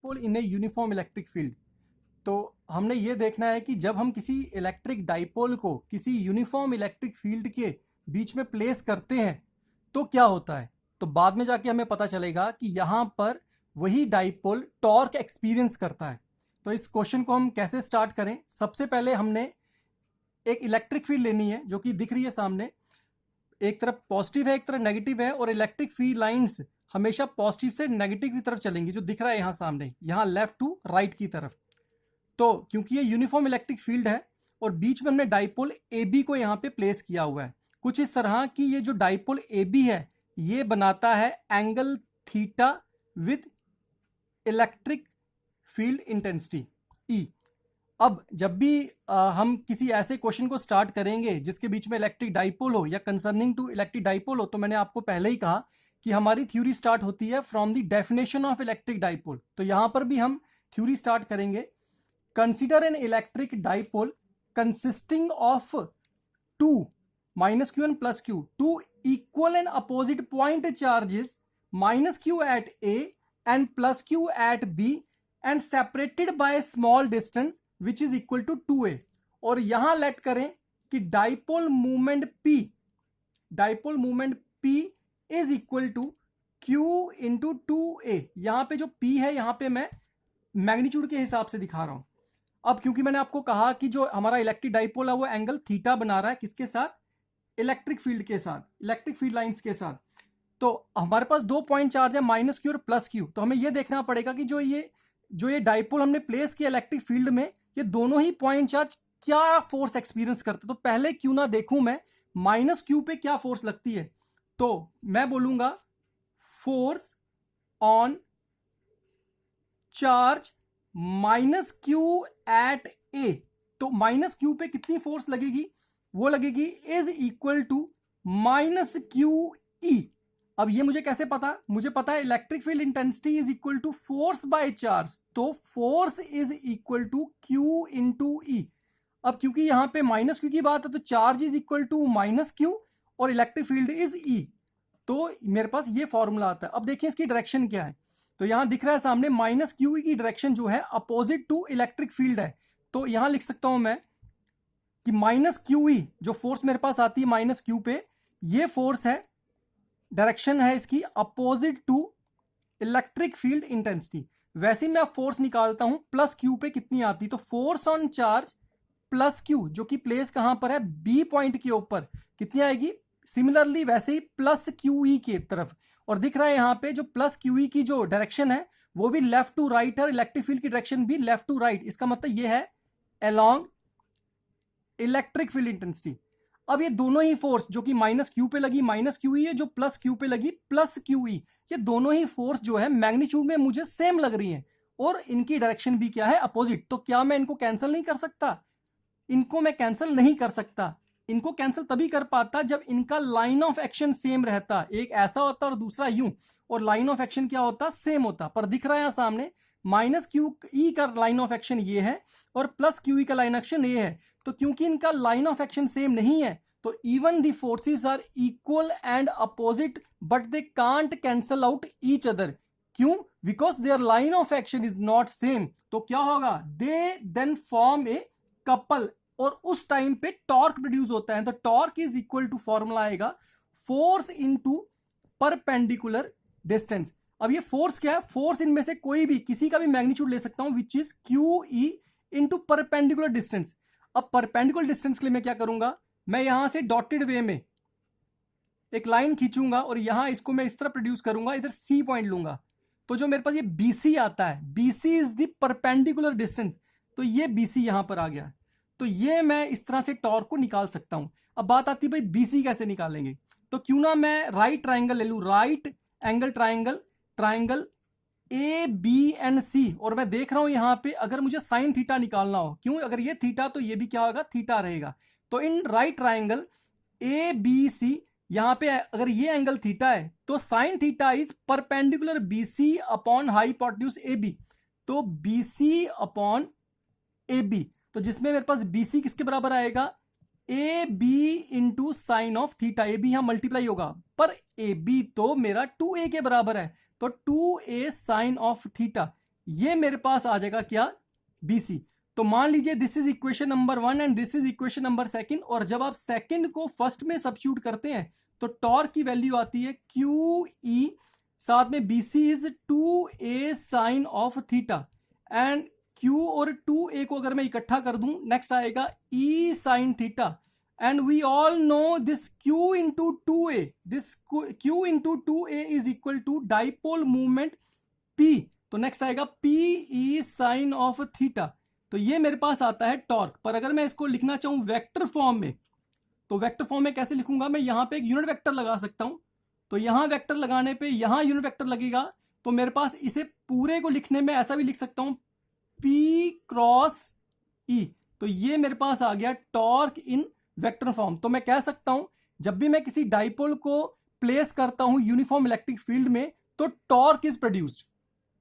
Dipole in a uniform electric field. तो हमने ये देखना है कि जब हम किसी इलेक्ट्रिक डाइपोल को किसी यूनिफॉर्म इलेक्ट्रिक फील्ड के बीच में प्लेस करते हैं तो क्या होता है। तो बाद में जाके हमें पता चलेगा कि यहाँ पर वही डाइपोल टॉर्क एक्सपीरियंस करता है। तो इस क्वेश्चन को हम कैसे स्टार्ट करें। सबसे पहले हमने एक इलेक्ट्रिक फील्ड लेनी है जो कि दिख रही है सामने, एक तरफ पॉजिटिव है एक तरफ नेगेटिव है, और इलेक्ट्रिक फील्ड लाइंस हमेशा पॉजिटिव से नेगेटिव की तरफ चलेंगी, जो दिख रहा है यहाँ सामने, यहाँ लेफ्ट टू राइट की तरफ। तो क्योंकि ये यूनिफॉर्म इलेक्ट्रिक फील्ड है और बीच में हमने डाइपोल ए बी को यहाँ पे प्लेस किया हुआ है कुछ इस तरह कि ये जो डाइपोल ए बी है ये बनाता है angle theta with electric field intensity ई। अब जब भी हम किसी ऐसे क्वेश्चन को स्टार्ट करेंगे जिसके बीच में इलेक्ट्रिक डाइपोल हो या कंसर्निंग टू इलेक्ट्रिक डाइपोल हो, तो मैंने आपको पहले ही कहा कि हमारी थ्योरी स्टार्ट होती है from the definition of electric dipole. तो यहां पर भी हम थ्योरी स्टार्ट करेंगे। Consider an electric dipole consisting of two minus Q and plus Q, two equal and opposite point charges minus Q at A and plus Q at B and separated by small distance which is equal to 2a। और यहां let करें कि dipole movement P is equal to Q into 2a। यहां पे जो P है यहां पे मैं मैग्नीट्यूड के हिसाब से दिखा रहा हूं। अब क्योंकि मैंने आपको कहा कि जो हमारा इलेक्ट्रिक डाइपोल है वो एंगल थीटा बना रहा है, किसके साथ, इलेक्ट्रिक फील्ड के साथ, इलेक्ट्रिक फील्ड लाइंस के साथ। तो हमारे पास दो पॉइंट चार्ज है माइनस क्यू और प्लस क्यू। तो हमें ये देखना पड़ेगा कि जो ये डाइपोल हमने प्लेस किया इलेक्ट्रिक फील्ड में, ये दोनों ही पॉइंट चार्ज क्या फोर्स एक्सपीरियंस करते। तो पहले क्यों ना देखूं मैं माइनस क्यू पे क्या फोर्स लगती है। तो मैं बोलूंगा force on charge minus Q at a. तो माइनस क्यू पे कितनी फोर्स लगेगी, वो लगेगी is equal to minus q e. अब ये मुझे कैसे पता, मुझे पता है electric field intensity is equal to force by charge. तो force is equal to q into e. अब क्योंकि यहां पे माइनस क्यू की बात है तो charge is equal to minus Q और इलेक्ट्रिक फील्ड इज ई। तो मेरे पास ये फॉर्मूला आता है। अब देखिए इसकी डायरेक्शन क्या है। तो यहां दिख रहा है सामने माइनस क्यू की डायरेक्शन जो है अपोजिट टू इलेक्ट्रिक फील्ड है। तो यहां लिख सकता हूं मैं कि माइनस क्यू ई जो फोर्स मेरे पास आती है माइनस क्यू पे, ये फोर्स है, डायरेक्शन है इसकी opposite to electric field intensity. वैसे ही मैं फोर्स निकालता हूं प्लस क्यू पे कितनी आती, तो force on charge plus Q जो कि प्लेस कहां पर है, बी पॉइंट के ऊपर, कितनी आएगी, सिमिलरली वैसे ही प्लस क्यू ई की तरफ। और दिख रहा है यहां पे जो प्लस क्यू ई की जो डायरेक्शन है वो भी लेफ्ट टू राइट है, इलेक्ट्रिक फील्ड की डायरेक्शन भी लेफ्ट टू राइट। इसका मतलब ये है अलोंग इलेक्ट्रिक फील्ड इंटेंसिटी। अब ये दोनों ही फोर्स जो कि माइनस क्यू पे लगी माइनस क्यू ई है, जो प्लस क्यू पे लगी प्लस क्यू ई, ये दोनों ही फोर्स जो है मैग्नीट्यूड में मुझे सेम लग रही हैं और इनकी डायरेक्शन भी क्या है, अपोजिट। तो क्या मैं इनको कैंसिल नहीं कर सकता, इनको मैं कैंसिल नहीं कर सकता। इनको कैंसिल तभी कर पाता जब इनका लाइन ऑफ एक्शन सेम रहता, एक ऐसा होता और दूसरा यूं, और लाइन ऑफ एक्शन क्या होता, सेम होता। पर दिख रहा है यहां सामने माइनस क्यू ई का लाइन ऑफ एक्शन ये है और प्लस क्यू ई का लाइन एक्शन ये है। तो क्योंकि इनका लाइन ऑफ एक्शन सेम नहीं है तो even the forces are equal and opposite but they can't cancel out each other. क्यों, because their line of action is not same. तो क्या होगा, they then form a couple और उस time पे टॉर्क प्रोड्यूस होता है। तो torque is equal to formula आएगा फोर्स इनटू परपेंडिकुलर डिस्टेंस। अब ये फोर्स क्या है, फोर्स इनमें से कोई भी किसी का भी मैग्नीट्यूड ले सकता हूं which is Q E into perpendicular distance. अब परपेंडिकुलर डिस्टेंस के लिए मैं क्या करूंगा, मैं यहां से डॉटेड वे में एक लाइन खींचूंगा और यहां इसको मैं इस तरह प्रोड्यूस करूंगा, इधर सी पॉइंट लूंगा। तो जो मेरे पास ये बीसी आता है, BC is the perpendicular distance, तो ये बीसी यहां पर आ गया। तो ये मैं इस तरह से टॉर्क को निकाल सकता हूं। अब बात आती है भाई बीसी कैसे निकालेंगे। तो क्यों ना मैं राइट ट्राइंगल ले लूं, right angle triangle, triangle a b and c, और मैं देख रहा हूं यहां पे अगर मुझे साइन थीटा निकालना हो, क्यों, अगर ये थीटा तो ये भी क्या होगा, थीटा रहेगा। तो in right triangle a b c यहां पे अगर ये एंगल थीटा है तो sine theta is perpendicular b c upon hypotenuse a b. तो b c upon a b, तो जिसमें मेरे पास बी सी किसके बराबर आएगा, a b into sine of theta. A b यहां मल्टीप्लाई होगा पर ए बी तो मेरा 2a के बराबर है, तो 2a साइन ऑफ थीटा। ये मेरे पास आ जाएगा क्या, BC। तो मान लीजिए this is equation number 1 and this is equation number 2, और जब आप सेकंड को फर्स्ट में सब्स्टिट्यूट करते हैं तो टॉर्क की वैल्यू आती है QE, साथ में BC is 2A sine of theta, and Q और 2A को अगर मैं इकट्ठा कर दूं, नेक्स्ट आएगा E sine theta, and we all know this Q into 2A, this Q into 2A is equal to dipole movement P, तो next आएगा PE साइन ऑफ थीटा। तो ये मेरे पास आता है टॉर्क। पर अगर मैं इसको लिखना चाहूं वेक्टर फॉर्म में, तो वेक्टर फॉर्म में कैसे लिखूंगा, मैं यहां पे एक यूनिट वेक्टर लगा सकता हूं। तो यहां वेक्टर लगाने पे यहां यूनिट वेक्टर लगेगा, तो मेरे पास इसे पूरे को लिखने में ऐसा भी लिख सकता हूं P क्रॉस E। तो ये मेरे पास आ गया टॉर्क इन वेक्टर फॉर्म। तो मैं कह सकता हूं जब भी मैं किसी डाइपोल को प्लेस करता हूं यूनिफॉर्म इलेक्ट्रिक फील्ड में, तो टॉर्क इज प्रोड्यूस्ड।